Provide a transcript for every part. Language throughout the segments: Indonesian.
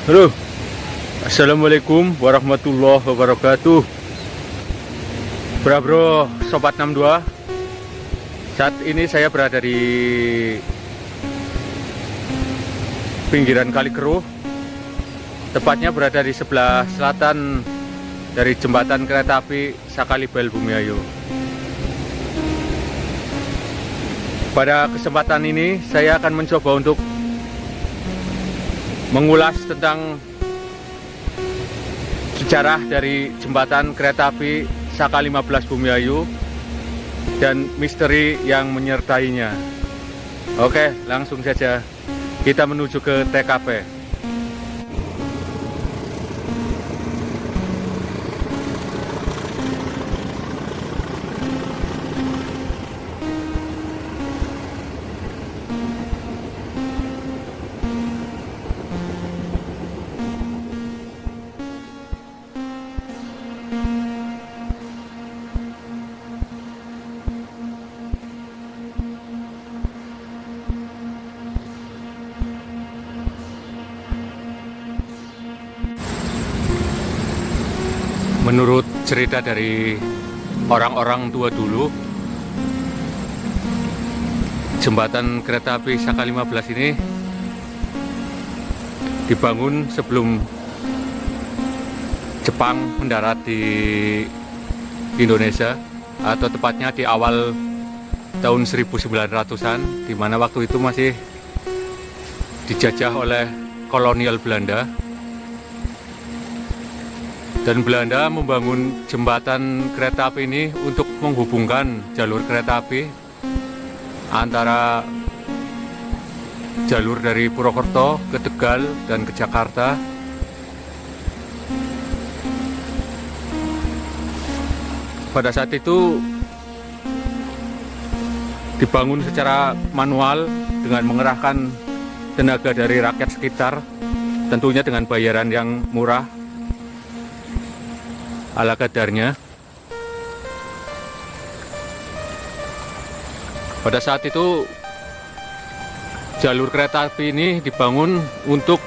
Halo, Assalamualaikum warahmatullahi wabarakatuh. Bro, Sobat 62. Saat ini saya berada di pinggiran Kali Keruh, tepatnya berada di sebelah selatan dari jembatan kereta api Sakalibel Bumiayu. Pada kesempatan ini saya akan mencoba untuk mengulas tentang sejarah dari jembatan kereta api Saka 15 Bumiayu dan misteri yang menyertainya. Oke, langsung saja kita menuju ke TKP. Menurut cerita dari orang-orang tua dulu, jembatan kereta api Saka 15 ini dibangun sebelum Jepang mendarat di Indonesia, atau tepatnya di awal tahun 1900-an, di mana waktu itu masih dijajah oleh kolonial Belanda. Dan Belanda membangun jembatan kereta api ini untuk menghubungkan jalur kereta api antara jalur dari Purwokerto ke Tegal dan ke Jakarta. Pada saat itu dibangun secara manual dengan mengerahkan tenaga dari rakyat sekitar, tentunya dengan bayaran yang murah ala kadarnya. Pada saat itu jalur kereta api ini dibangun untuk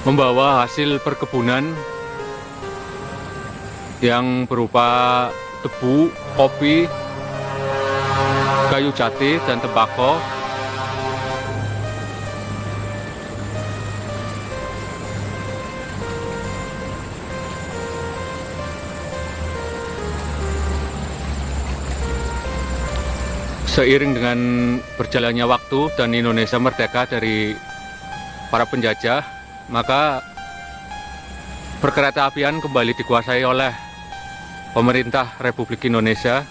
membawa hasil perkebunan yang berupa tebu, kopi, kayu jati, dan tembakau. Seiring dengan berjalannya waktu dan Indonesia merdeka dari para penjajah, maka perkereta apian kembali dikuasai oleh pemerintah Republik Indonesia.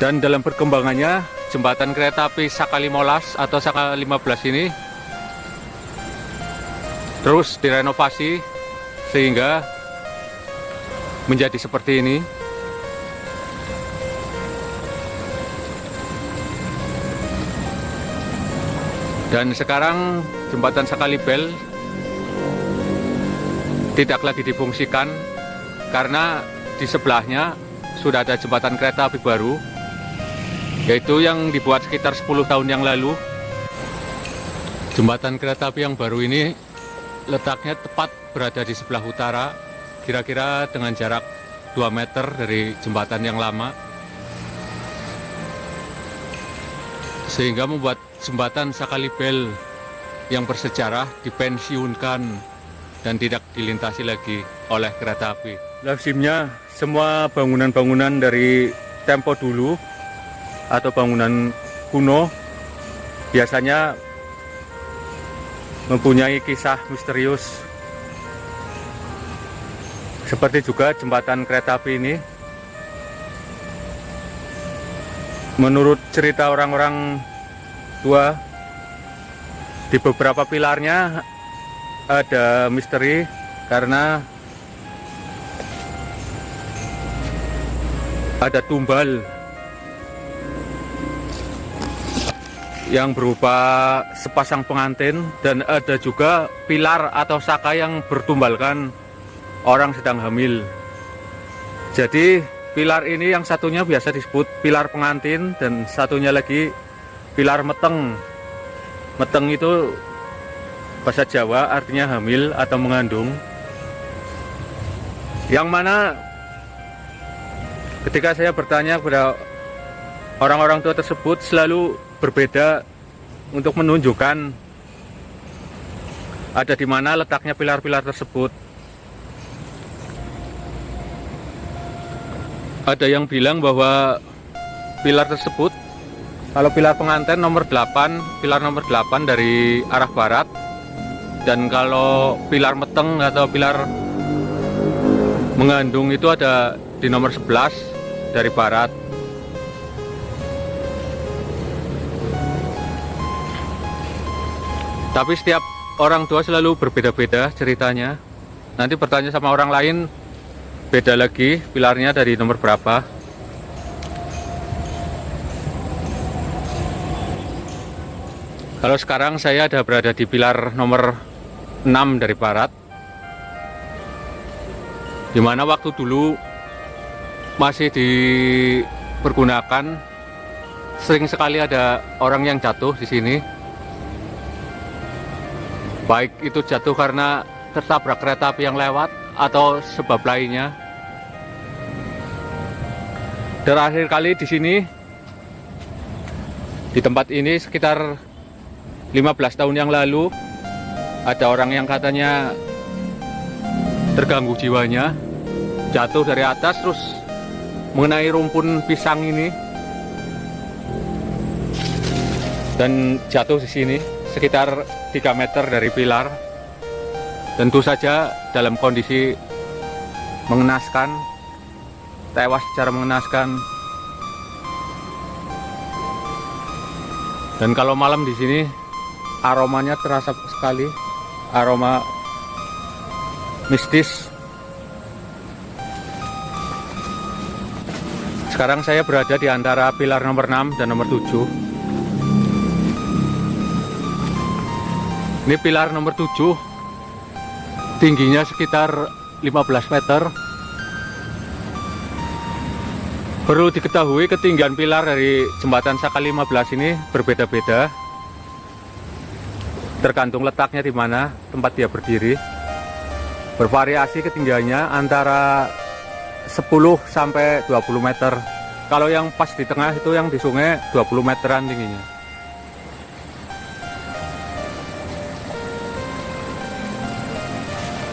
Dan dalam perkembangannya, jembatan kereta api Saka 15 atau Saka 15 ini terus direnovasi sehingga menjadi seperti ini. Dan sekarang jembatan Sakalibel tidak lagi difungsikan karena di sebelahnya sudah ada jembatan kereta api baru, yaitu yang dibuat sekitar 10 tahun yang lalu. Jembatan kereta api yang baru ini letaknya tepat berada di sebelah utara, kira-kira dengan jarak 2 meter dari jembatan yang lama, sehingga membuat jembatan Sakalibel yang bersejarah dipensiunkan dan tidak dilintasi lagi oleh kereta api. Lazimnya semua bangunan-bangunan dari tempo dulu atau bangunan kuno biasanya mempunyai kisah misterius. Seperti juga jembatan kereta api ini. Menurut cerita orang-orang tua, di beberapa pilarnya ada misteri karena ada tumbal yang berupa sepasang pengantin, dan ada juga pilar atau saka yang bertumbalkan orang sedang hamil. Jadi pilar ini yang satunya biasa disebut pilar pengantin dan satunya lagi pilar meteng. Meteng itu bahasa Jawa artinya hamil atau mengandung, yang mana ketika saya bertanya kepada orang-orang tua tersebut selalu berbeda untuk menunjukkan ada di mana letaknya pilar-pilar tersebut. Ada yang bilang bahwa pilar tersebut, kalau pilar pengantin nomor 8, pilar nomor 8 dari arah barat, dan kalau pilar meteng atau pilar mengandung itu ada di nomor 11 dari barat. Tapi setiap orang tua selalu berbeda-beda ceritanya. Nanti bertanya sama orang lain, beda lagi pilarnya dari nomor berapa. Kalau sekarang saya ada berada di pilar nomor 6 dari barat, dimana waktu dulu masih dipergunakan, sering sekali ada orang yang jatuh di sini. Baik itu jatuh karena tertabrak kereta api yang lewat atau sebab lainnya. Terakhir kali di sini, di tempat ini sekitar 15 tahun yang lalu, ada orang yang katanya terganggu jiwanya, jatuh dari atas terus mengenai rumpun pisang ini dan jatuh di sini sekitar 3 meter dari pilar. Tentu saja dalam kondisi mengenaskan, tewas secara mengenaskan. Dan kalau malam di sini aromanya terasa sekali, aroma mistis. Sekarang saya berada di antara pilar nomor 6 dan nomor 7. Ini pilar nomor 7, tingginya sekitar 15 meter. Perlu diketahui ketinggian pilar dari jembatan Saka 15 ini berbeda-beda, tergantung letaknya di mana tempat dia berdiri. Bervariasi ketinggiannya antara 10 sampai 20 meter. Kalau yang pas di tengah itu yang di sungai 20 meteran tingginya.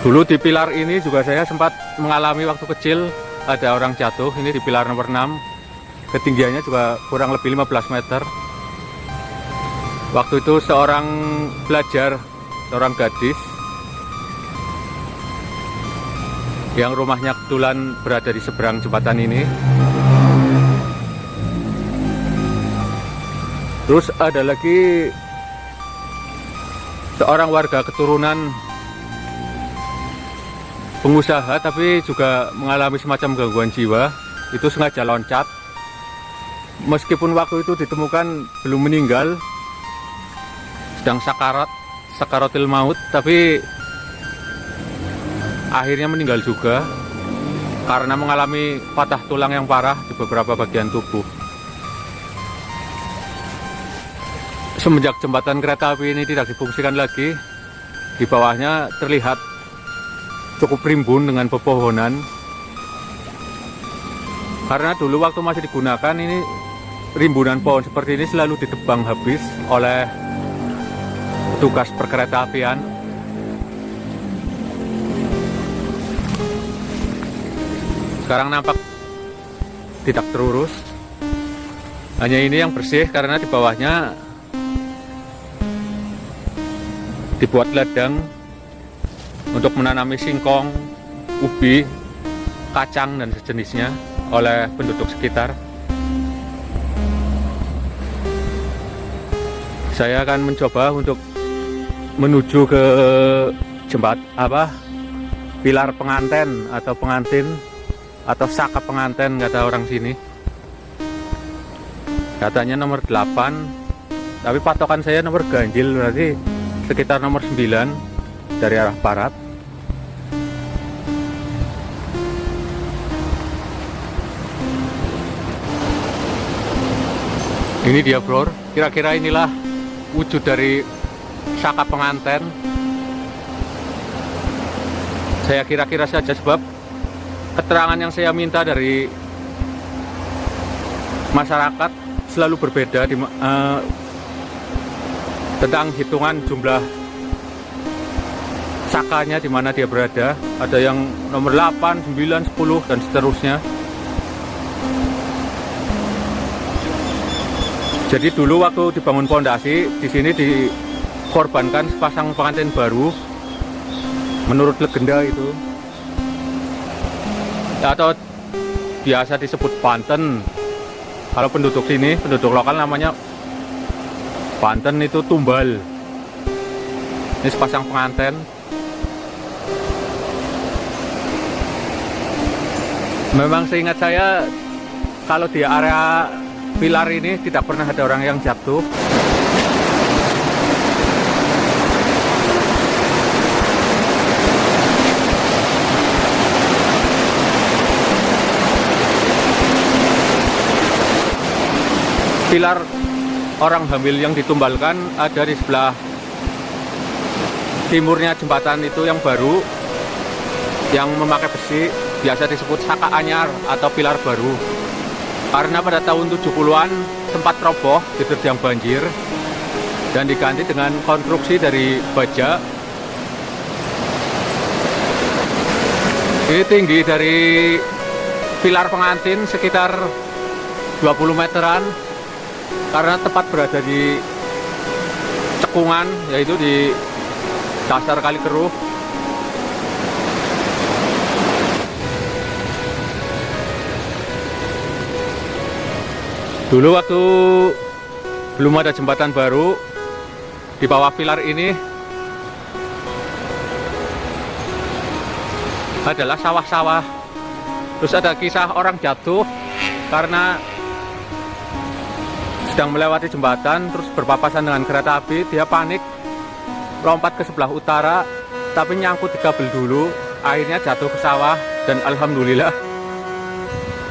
Dulu di pilar ini juga saya sempat mengalami waktu kecil, ada orang jatuh ini di pilar nomor 6. Ketinggiannya juga kurang lebih 15 meter. Waktu itu seorang pelajar, seorang gadis yang rumahnya kebetulan berada di seberang jembatan ini. Terus ada lagi seorang warga keturunan pengusaha tapi juga mengalami semacam gangguan jiwa, itu sengaja loncat. Meskipun waktu itu ditemukan belum meninggal, sedang sakaratil maut, tapi akhirnya meninggal juga karena mengalami patah tulang yang parah di beberapa bagian tubuh. Semenjak jembatan kereta api ini tidak difungsikan lagi, di bawahnya terlihat cukup rimbun dengan pepohonan. Karena dulu waktu masih digunakan ini, rimbunan pohon seperti ini selalu ditebang habis oleh petugas perkereta apian. Sekarang nampak tidak terurus, hanya ini yang bersih karena di bawahnya dibuat ladang untuk menanami singkong, ubi, kacang dan sejenisnya oleh penduduk sekitar. Saya akan mencoba untuk menuju ke pilar pengantin atau pengantin atau saka pengantin kata orang sini. Katanya nomor 8, tapi patokan saya nomor ganjil, berarti sekitar nomor 9 dari arah barat. Ini dia bro, kira-kira inilah wujud dari saka pengantin. Saya kira-kira saja sebab keterangan yang saya minta dari masyarakat selalu berbeda tentang hitungan jumlah sakanya di mana dia berada. Ada yang nomor 8, 9, 10 dan seterusnya. Jadi dulu waktu dibangun pondasi di sini dikorbankan sepasang pengantin baru menurut legenda itu, atau biasa disebut Banten. Kalau penduduk sini, penduduk lokal namanya Banten itu tumbal. Ini sepasang pengantin. Memang seingat saya kalau di area pilar ini tidak pernah ada orang yang jatuh. Pilar orang hamil yang ditumbalkan ada di sebelah timurnya jembatan itu yang baru, yang memakai besi, biasa disebut saka anyar atau pilar baru. Karena pada tahun 70-an sempat roboh diterjang banjir dan diganti dengan konstruksi dari baja. Ini tinggi dari pilar pengantin sekitar 20 meteran. Karena tepat berada di cekungan, yaitu di dasar Kali Keruh. Dulu waktu belum ada jembatan baru, di bawah pilar ini adalah sawah-sawah. Terus ada kisah orang jatuh karena sedang melewati jembatan, terus berpapasan dengan kereta api. Dia panik, lompat ke sebelah utara, tapi nyangkut di kabel dulu. Akhirnya jatuh ke sawah, dan alhamdulillah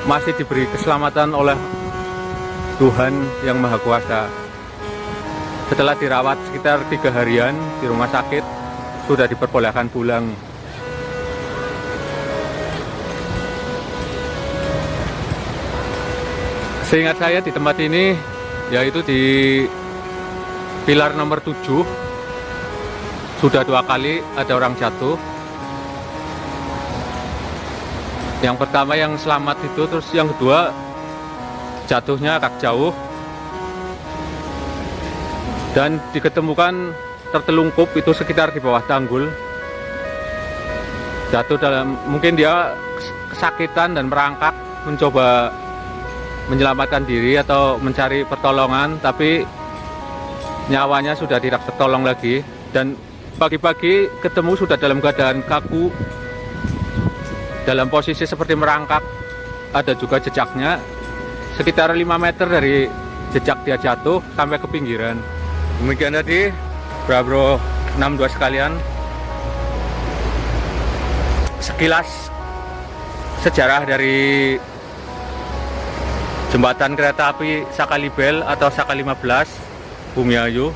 masih diberi keselamatan oleh Tuhan yang Maha Kuasa. Setelah dirawat sekitar 3 harian di rumah sakit, sudah diperbolehkan pulang. Seingat saya di tempat ini, yaitu di pilar nomor 7, sudah 2 kali ada orang jatuh. Yang pertama yang selamat itu, terus yang kedua jatuhnya agak jauh dan diketemukan tertelungkup itu sekitar di bawah tanggul. Jatuh mungkin dia kesakitan dan merangkak mencoba menyelamatkan diri atau mencari pertolongan, tapi nyawanya sudah tidak tertolong lagi. Dan pagi-pagi ketemu sudah dalam keadaan kaku, dalam posisi seperti merangkak. Ada juga jejaknya sekitar 5 meter dari jejak dia jatuh sampai ke pinggiran. Demikian tadi bro 62 sekalian, sekilas sejarah dari jembatan kereta api Sakalibel atau Saka 15 Bumiayu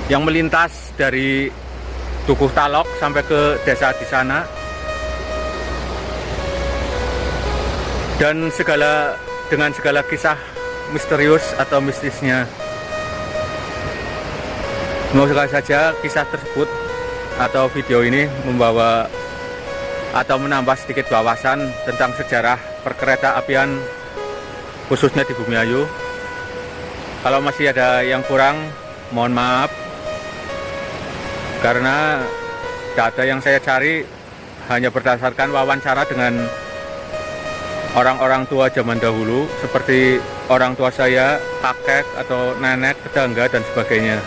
yang melintas dari Tugu Talok sampai ke desa di sana, dan dengan segala kisah misterius atau mistisnya. Semoga saja kisah tersebut atau video ini membawa atau menambah sedikit wawasan tentang sejarah perkereta apian khususnya di Bumiayu. Kalau masih ada yang kurang, mohon maaf, karena data yang saya cari hanya berdasarkan wawancara dengan orang-orang tua zaman dahulu, seperti orang tua saya, kakek atau nenek, tetangga dan sebagainya.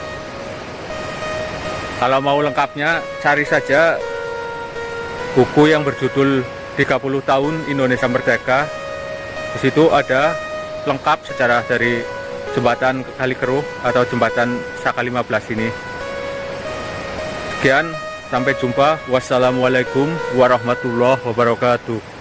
Kalau mau lengkapnya, cari saja buku yang berjudul 30 tahun Indonesia Merdeka. Di situ ada lengkap sejarah dari jembatan Kali Keruh atau jembatan Saka 15 ini. Sekian, sampai jumpa. Wassalamualaikum warahmatullahi wabarakatuh.